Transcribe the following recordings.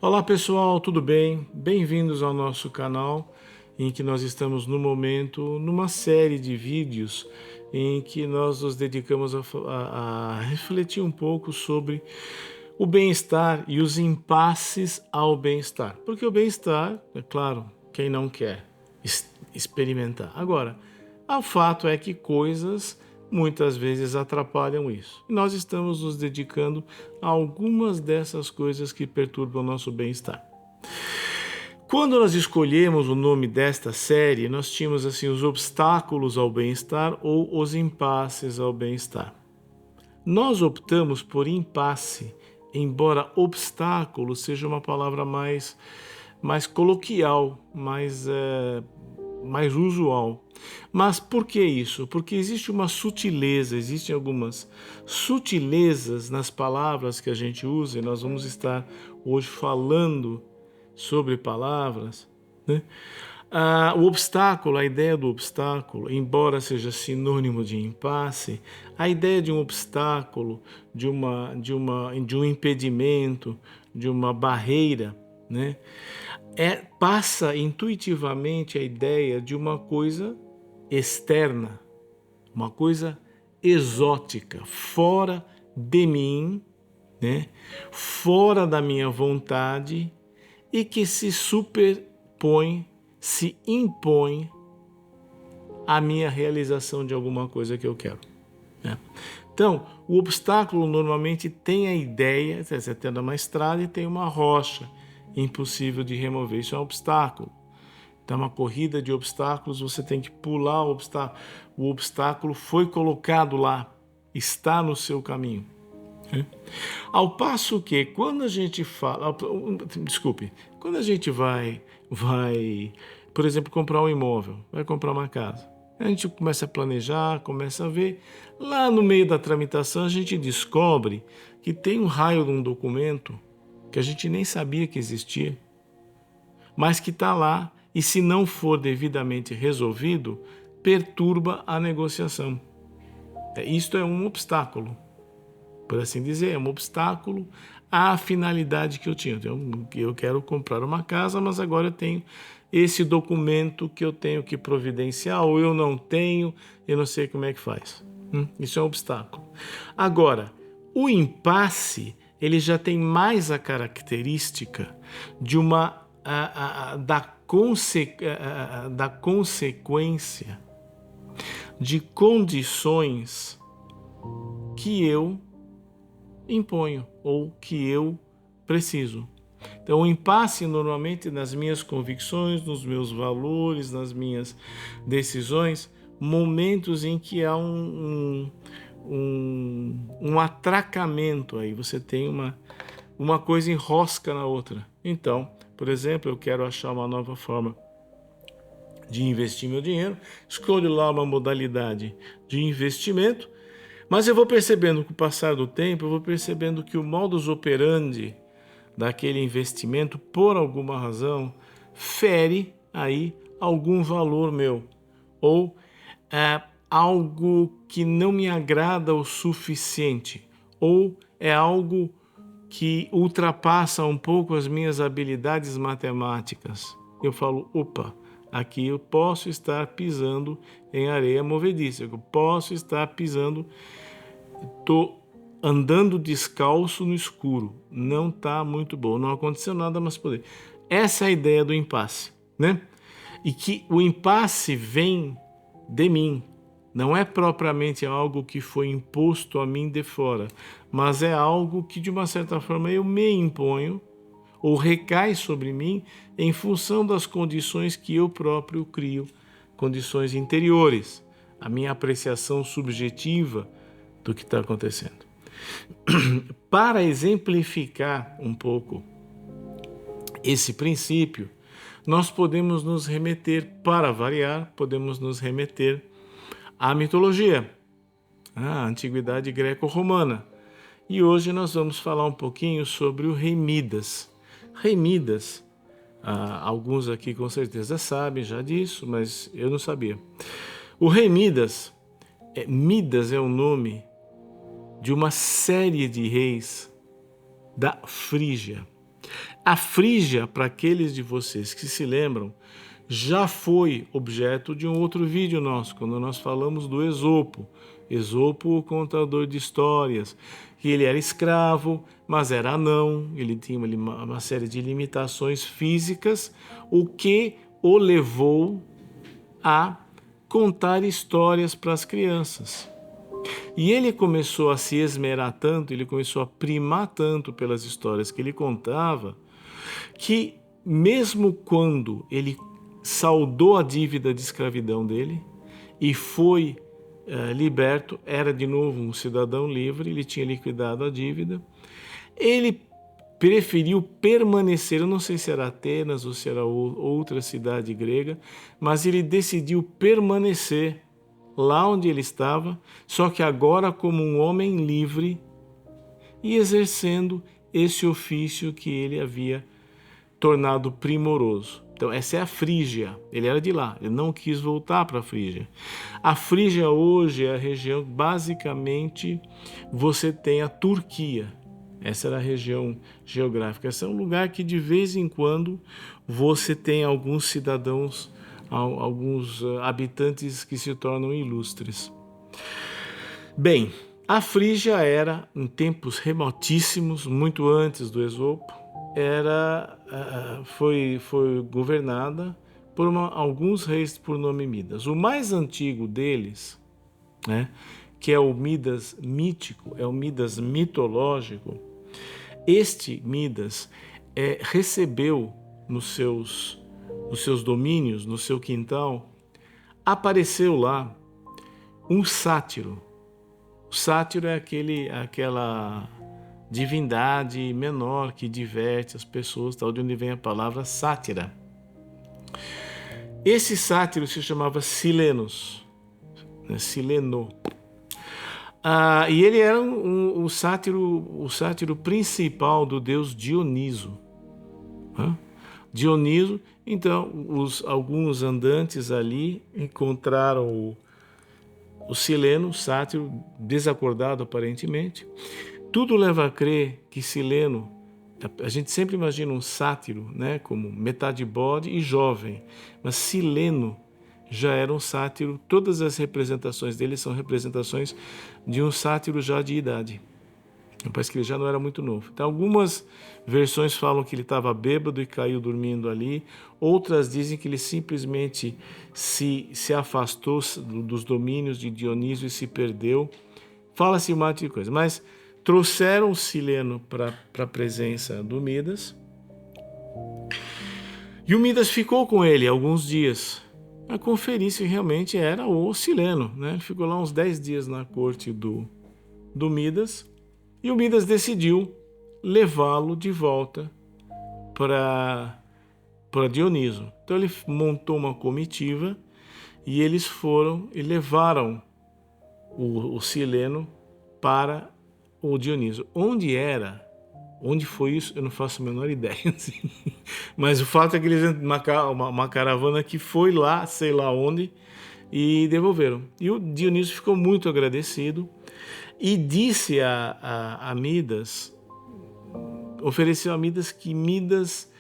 Olá pessoal, tudo bem? Bem-vindos ao nosso canal, em que nós estamos no momento numa série de vídeos em que nós nos dedicamos a refletir um pouco sobre o bem-estar e os impasses ao bem-estar. Porque o bem-estar, é claro, quem não quer experimentar. Agora, o fato é que coisas muitas vezes atrapalham isso. E nós estamos nos dedicando a algumas dessas coisas que perturbam o nosso bem-estar. Quando nós escolhemos o nome desta série, nós tínhamos assim os obstáculos ao bem-estar ou os impasses ao bem-estar. Nós optamos por impasse, embora obstáculo seja uma palavra mais coloquial, mais usual. Mas por que isso? Porque existe uma sutileza, existem algumas sutilezas nas palavras que a gente usa, e nós vamos estar hoje falando sobre palavras, né? O obstáculo, a ideia do obstáculo, embora seja sinônimo de impasse, a ideia de um obstáculo, de um impedimento, de uma barreira, né? Passa intuitivamente a ideia de uma coisa externa, uma coisa exótica, fora de mim, né? Fora da minha vontade e que se superpõe, se impõe à minha realização de alguma coisa que eu quero, né? Então, o obstáculo normalmente tem a ideia, você tem uma estrada e tem uma rocha impossível de remover, isso é um obstáculo. Então, uma corrida de obstáculos, você tem que pular o obstáculo. O obstáculo foi colocado lá, está no seu caminho. Ao passo que, quando a gente fala... Desculpe. Quando a gente vai, por exemplo, comprar um imóvel, vai comprar uma casa, a gente começa a planejar, começa a ver. Lá no meio da tramitação, a gente descobre que tem um raio de um documento que a gente nem sabia que existia, mas que está lá, e se não for devidamente resolvido, perturba a negociação. Isto é um obstáculo, por assim dizer, é um obstáculo à finalidade que eu tinha. Eu quero comprar uma casa, mas agora eu tenho esse documento que eu tenho que providenciar, ou eu não tenho, eu não sei como é que faz. Isso é um obstáculo. Agora, o impasse, ele já tem mais a característica de da consequência de condições que eu imponho ou que eu preciso. Então, o impasse normalmente nas minhas convicções, nos meus valores, nas minhas decisões, momentos em que há um atracamento aí, você tem uma coisa enrosca na outra. Então, por exemplo, eu quero achar uma nova forma de investir meu dinheiro, escolho lá uma modalidade de investimento, mas eu vou percebendo com o passar do tempo, eu vou percebendo que o modus operandi daquele investimento, por alguma razão, fere aí algum valor meu, ou algo que não me agrada o suficiente, ou é algo que ultrapassa um pouco as minhas habilidades matemáticas. Eu falo, opa, aqui eu posso estar pisando em areia movediça, eu posso estar pisando, estou andando descalço no escuro, não está muito bom, não aconteceu nada, mas poder. Essa é a ideia do impasse, né? E que o impasse vem de mim, não é propriamente algo que foi imposto a mim de fora, mas é algo que de uma certa forma eu me imponho ou recai sobre mim em função das condições que eu próprio crio, condições interiores, a minha apreciação subjetiva do que está acontecendo. Para exemplificar um pouco esse princípio, nós podemos nos remeter, para variar, podemos nos remeter à mitologia, à antiguidade greco-romana. E hoje nós vamos falar um pouquinho sobre o rei Midas. Rei Midas, alguns aqui com certeza sabem já disso, mas eu não sabia. O rei Midas é o nome de uma série de reis da Frígia. A Frígia, para aqueles de vocês que se lembram, já foi objeto de um outro vídeo nosso, quando nós falamos do Esopo. Esopo, o contador de histórias, que ele era escravo, mas era anão, ele tinha uma série de limitações físicas, o que o levou a contar histórias para as crianças. E ele começou a se esmerar tanto, ele começou a primar tanto pelas histórias que ele contava, que mesmo quando ele saldou a dívida de escravidão dele e foi liberto, era de novo um cidadão livre, ele tinha liquidado a dívida, ele preferiu permanecer, eu não sei se era Atenas ou se era outra cidade grega, mas ele decidiu permanecer lá onde ele estava, só que agora como um homem livre e exercendo esse ofício que ele havia tornado primoroso. Então essa é a Frígia, ele era de lá, ele não quis voltar para a Frígia. A Frígia hoje é a região, basicamente, você tem a Turquia. Essa era a região geográfica. Esse é um lugar que de vez em quando você tem alguns cidadãos, alguns habitantes que se tornam ilustres. Bem, a Frígia era, em tempos remotíssimos, muito antes do Esopo, foi governada por alguns reis por nome Midas. O mais antigo deles, né, que é o Midas mítico, é o Midas mitológico, este Midas recebeu nos seus domínios, no seu quintal, apareceu lá um sátiro. O sátiro é aquela divindade menor que diverte as pessoas, de onde vem a palavra sátira. Esse sátiro se chamava Silenos, né? Sileno. E ele era o sátiro principal do deus Dioniso. Dioniso, então, alguns andantes ali encontraram o Sileno, sátiro, desacordado aparentemente. Tudo leva a crer que Sileno, a gente sempre imagina um sátiro, né, como metade bode e jovem, mas Sileno já era um sátiro, todas as representações dele são representações de um sátiro já de idade. Parece que ele já não era muito novo. Então, algumas versões falam que ele estava bêbado e caiu dormindo ali. Outras dizem que ele simplesmente se afastou dos domínios de Dionísio e se perdeu. Fala-se um monte de coisa. Mas trouxeram o Sileno para a presença do Midas. E o Midas ficou com ele alguns dias a conferir se realmente era o Sileno, né? Ele ficou lá uns 10 dias na corte do Midas. E o Midas decidiu levá-lo de volta para Dioniso. Então ele montou uma comitiva e eles foram e levaram o Sileno para o Dioniso. Onde foi isso, eu não faço a menor ideia. Assim. Mas o fato é que eles uma caravana que foi lá, sei lá onde, e devolveram. E o Dioniso ficou muito agradecido e disse a Midas, ofereceu a Midas que Midas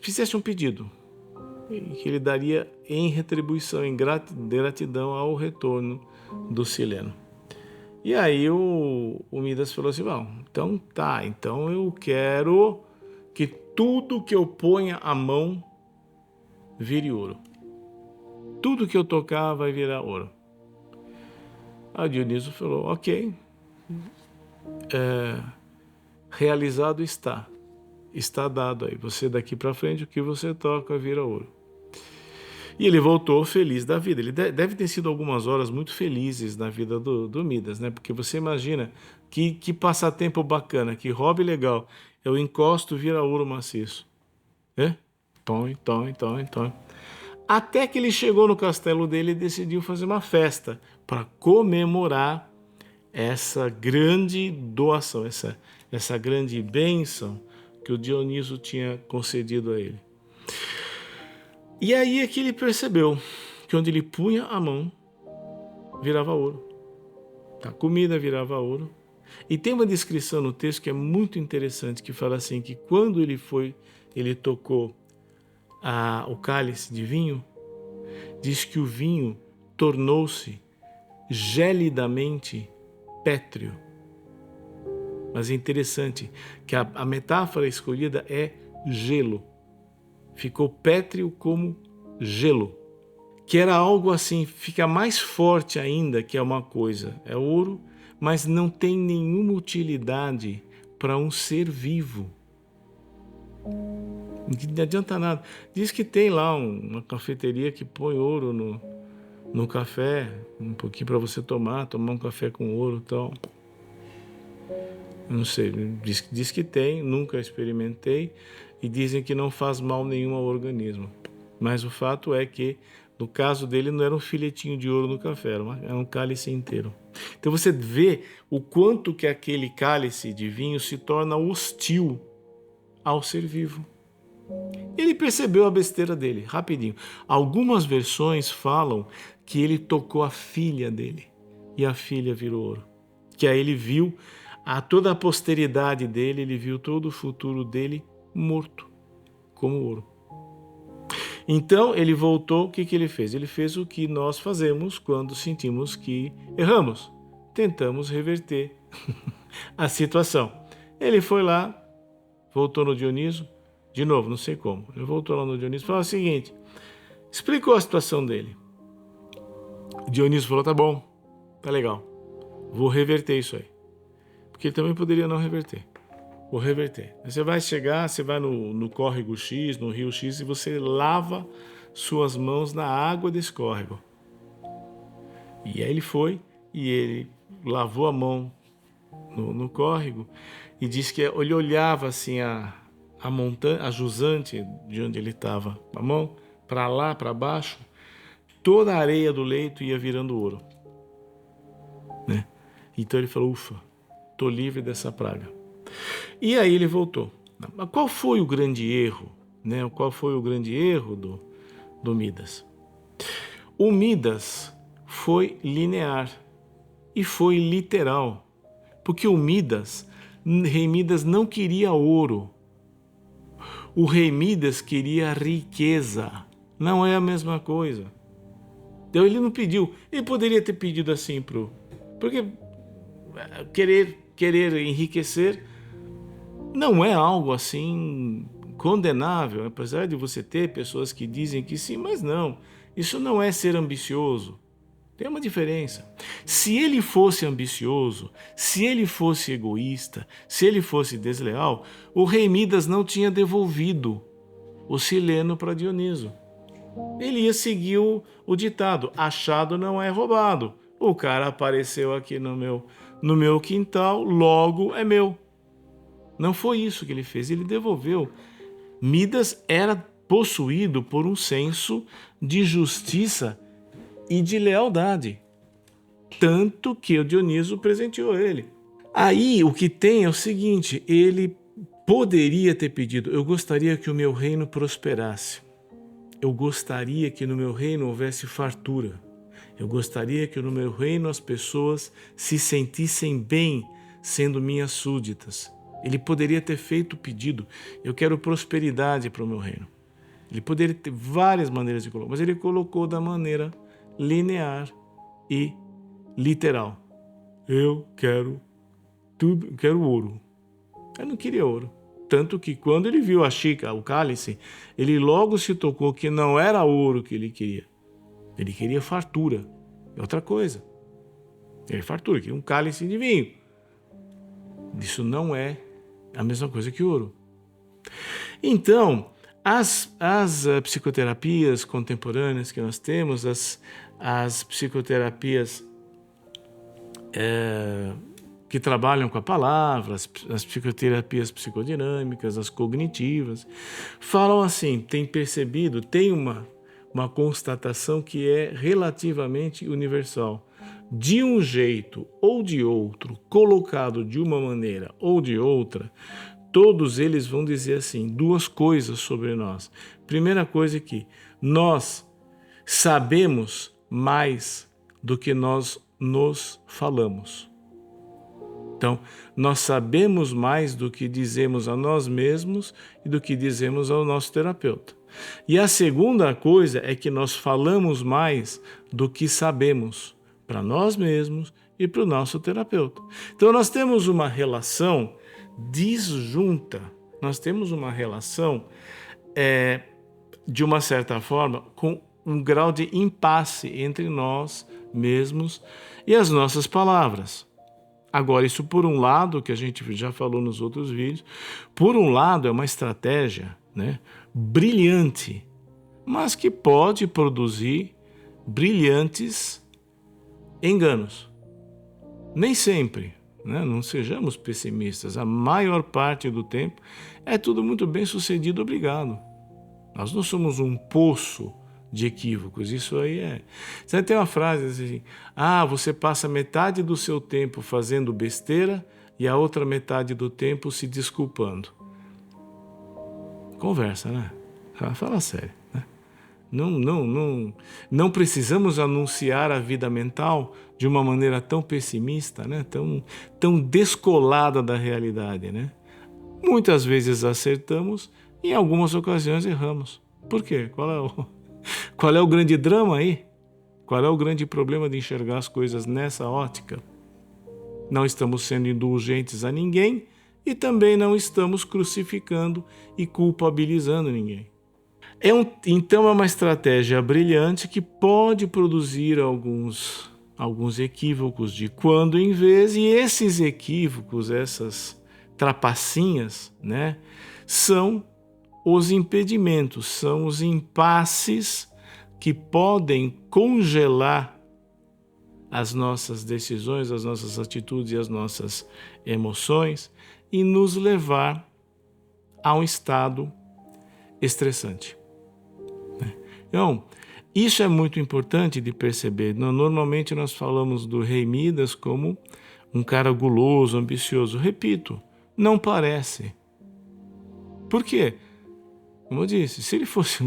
fizesse um pedido, que ele daria em retribuição, em gratidão ao retorno do Sileno. E aí o Midas falou assim, bom, então eu quero que tudo que eu ponha a mão vire ouro. Tudo que eu tocar vai virar ouro. A Dioniso falou, ok, realizado está dado aí, você daqui para frente, o que você toca vira ouro. E ele voltou feliz da vida. Ele deve ter sido algumas horas muito felizes na vida do Midas, né? Porque você imagina que passatempo bacana, que hobby legal. Eu encosto, vira ouro maciço. Tom. Até que ele chegou no castelo dele e decidiu fazer uma festa para comemorar essa grande doação, essa grande bênção que o Dioniso tinha concedido a ele. E aí é que ele percebeu que onde ele punha a mão, virava ouro. A comida virava ouro, E tem uma descrição no texto que é muito interessante, que fala assim, que quando ele tocou o cálice de vinho, diz que o vinho tornou-se gelidamente pétreo. Mas é interessante que a metáfora escolhida é gelo. Ficou pétreo como gelo. Que era algo assim, fica mais forte ainda, que é uma coisa, é ouro, mas não tem nenhuma utilidade para um ser vivo. Não adianta nada. Diz que tem lá uma cafeteria que põe ouro no café, um pouquinho para você tomar um café com ouro e tal. Não sei, diz que tem, nunca experimentei, e dizem que não faz mal nenhum ao organismo. Mas o fato é que, no caso dele, não era um filetinho de ouro no café, era um cálice inteiro. Então você vê o quanto que aquele cálice de vinho se torna hostil ao ser vivo. Ele percebeu a besteira dele, rapidinho. Algumas versões falam que ele tocou a filha dele e a filha virou ouro. Que aí ele viu toda a posteridade dele, ele viu todo o futuro dele morto, como ouro. Então ele voltou, o que ele fez? Ele fez o que nós fazemos quando sentimos que erramos. Tentamos reverter a situação. Ele foi lá, voltou no Dioniso, de novo, não sei como. Ele voltou lá no Dioniso e falou o seguinte, explicou a situação dele. O Dioniso falou, tá bom, tá legal, vou reverter isso aí. Porque ele também poderia não reverter. Vou reverter. Você vai chegar, você vai no córrego X, no rio X, e você lava suas mãos na água desse córrego. E aí ele foi, e ele lavou a mão no córrego, e disse que ele olhava assim a montanha, a jusante de onde ele estava, a mão, para lá, para baixo, toda a areia do leito ia virando ouro. Né? Então ele falou, ufa, estou livre dessa praga. E aí ele voltou. Mas qual foi o grande erro? Né? Qual foi o grande erro do Midas? O Midas foi linear e foi literal. Porque o rei Midas não queria ouro. O rei Midas queria riqueza. Não é a mesma coisa. Então ele não pediu. Ele poderia ter pedido assim porque querer enriquecer não é algo assim condenável, apesar de você ter pessoas que dizem que sim, mas não. Isso não é ser ambicioso. Tem uma diferença. Se ele fosse ambicioso, se ele fosse egoísta, se ele fosse desleal, o rei Midas não tinha devolvido o sileno para Dioniso. Ele ia seguir o ditado, achado não é roubado. O cara apareceu aqui no meu quintal, logo é meu. Não foi isso que ele fez, ele devolveu. Midas era possuído por um senso de justiça e de lealdade. Tanto que o Dioniso presenteou ele. Aí o que tem é o seguinte, ele poderia ter pedido, eu gostaria que o meu reino prosperasse. Eu gostaria que no meu reino houvesse fartura. Eu gostaria que no meu reino as pessoas se sentissem bem sendo minhas súditas. Ele poderia ter feito o pedido, eu quero prosperidade para o meu reino. Ele poderia ter várias maneiras de colocar, mas ele colocou da maneira linear e literal. Eu quero tudo, quero ouro. Eu não queria ouro. Tanto que quando ele viu a xícara, o cálice, ele logo se tocou que não era ouro que ele queria. Ele queria fartura. É outra coisa. Ele fartura, queria um cálice de vinho. Isso não é a mesma coisa que ouro. Então, as psicoterapias contemporâneas que nós temos, as psicoterapias que trabalham com a palavra, as psicoterapias psicodinâmicas, as cognitivas, falam assim, tem uma constatação que é relativamente universal. De um jeito ou de outro, colocado de uma maneira ou de outra, todos eles vão dizer assim, duas coisas sobre nós. Primeira coisa é que nós sabemos mais do que nós nos falamos. Então, nós sabemos mais do que dizemos a nós mesmos e do que dizemos ao nosso terapeuta. E a segunda coisa é que nós falamos mais do que sabemos para nós mesmos e para o nosso terapeuta. Então, nós temos uma relação disjunta, nós temos uma relação, de uma certa forma, com um grau de impasse entre nós mesmos e as nossas palavras. Agora, isso por um lado, que a gente já falou nos outros vídeos, por um lado é uma estratégia, né, brilhante, mas que pode produzir brilhantes enganos. Nem sempre, né? Não sejamos pessimistas, a maior parte do tempo é tudo muito bem sucedido, obrigado. Nós não somos um poço de equívocos, isso aí é... Você tem uma frase assim, você passa metade do seu tempo fazendo besteira e a outra metade do tempo se desculpando. Conversa, né? Fala sério, né? Não precisamos anunciar a vida mental de uma maneira tão pessimista, né? Tão descolada da realidade, né? Muitas vezes acertamos, em algumas ocasiões erramos. Por quê? Qual é o grande drama aí? Qual é o grande problema de enxergar as coisas nessa ótica? Não estamos sendo indulgentes a ninguém e também não estamos crucificando e culpabilizando ninguém. Então é uma estratégia brilhante que pode produzir alguns equívocos de quando em vez, e esses equívocos, essas trapacinhas, né, são os impedimentos, são os impasses que podem congelar as nossas decisões, as nossas atitudes e as nossas emoções e nos levar a um estado estressante. Então, isso é muito importante de perceber. Normalmente nós falamos do rei Midas como um cara guloso, ambicioso. Repito, não parece. Por quê? Como eu disse, se ele fosse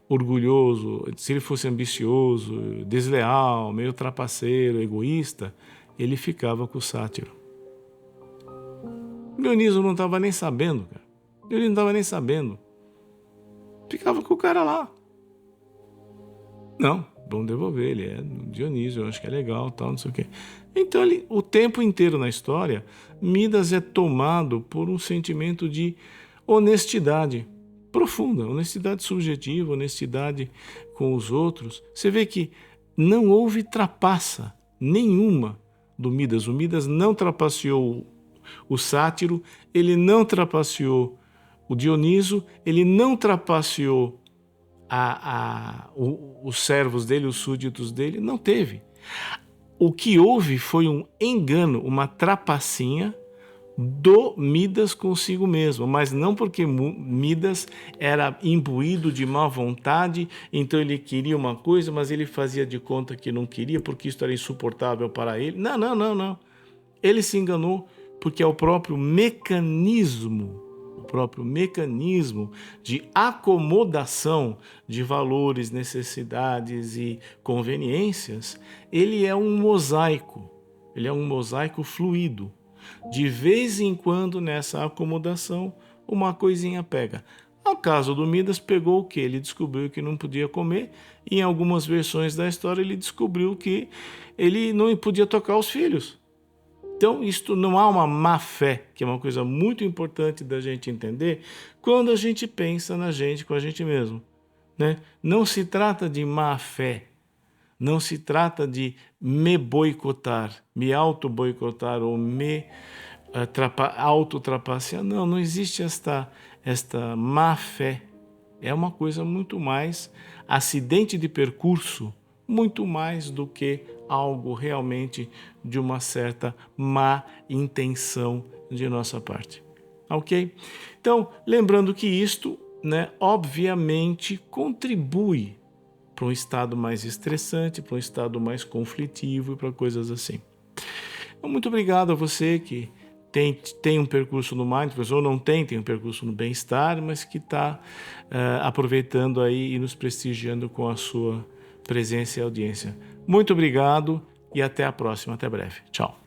orgulhoso, se ele fosse ambicioso, desleal, meio trapaceiro, egoísta, ele ficava com o sátiro. Dioniso não estava nem sabendo, cara. Ele não estava nem sabendo. Ficava com o cara lá. Não, vamos devolver, ele é Dionísio, eu acho que é legal, tal, não sei o quê. Então, o tempo inteiro na história, Midas é tomado por um sentimento de honestidade profunda, honestidade subjetiva, honestidade com os outros. Você vê que não houve trapaça nenhuma do Midas. O Midas não trapaceou o sátiro, ele não trapaceou o Dioniso, ele não trapaceou os servos dele, os súditos dele, não teve. O que houve foi um engano, uma trapacinha do Midas consigo mesmo, mas não porque Midas era imbuído de má vontade, então ele queria uma coisa, mas ele fazia de conta que não queria porque isso era insuportável para ele. Não. Ele se enganou porque é o próprio mecanismo de acomodação de valores, necessidades e conveniências, ele é um mosaico fluido. De vez em quando, nessa acomodação, uma coisinha pega. No caso do Midas, pegou o que? Ele descobriu que não podia comer. Em algumas versões da história, ele descobriu que ele não podia tocar os filhos. Então, isto não há uma má fé, que é uma coisa muito importante da gente entender quando a gente pensa na gente com a gente mesmo, né? Não se trata de má fé. Não se trata de me boicotar, me auto-boicotar ou me auto-trapacear. Não existe esta má fé. É uma coisa muito mais acidente de percurso, muito mais do que algo realmente de uma certa má intenção de nossa parte. Ok? Então, lembrando que isto, né, obviamente contribui para um estado mais estressante, para um estado mais conflitivo e para coisas assim. Então, muito obrigado a você que tem um percurso no Mindfulness ou não tem um percurso no bem-estar, mas que está aproveitando aí e nos prestigiando com a sua presença e audiência. Muito obrigado e até a próxima, até breve. Tchau.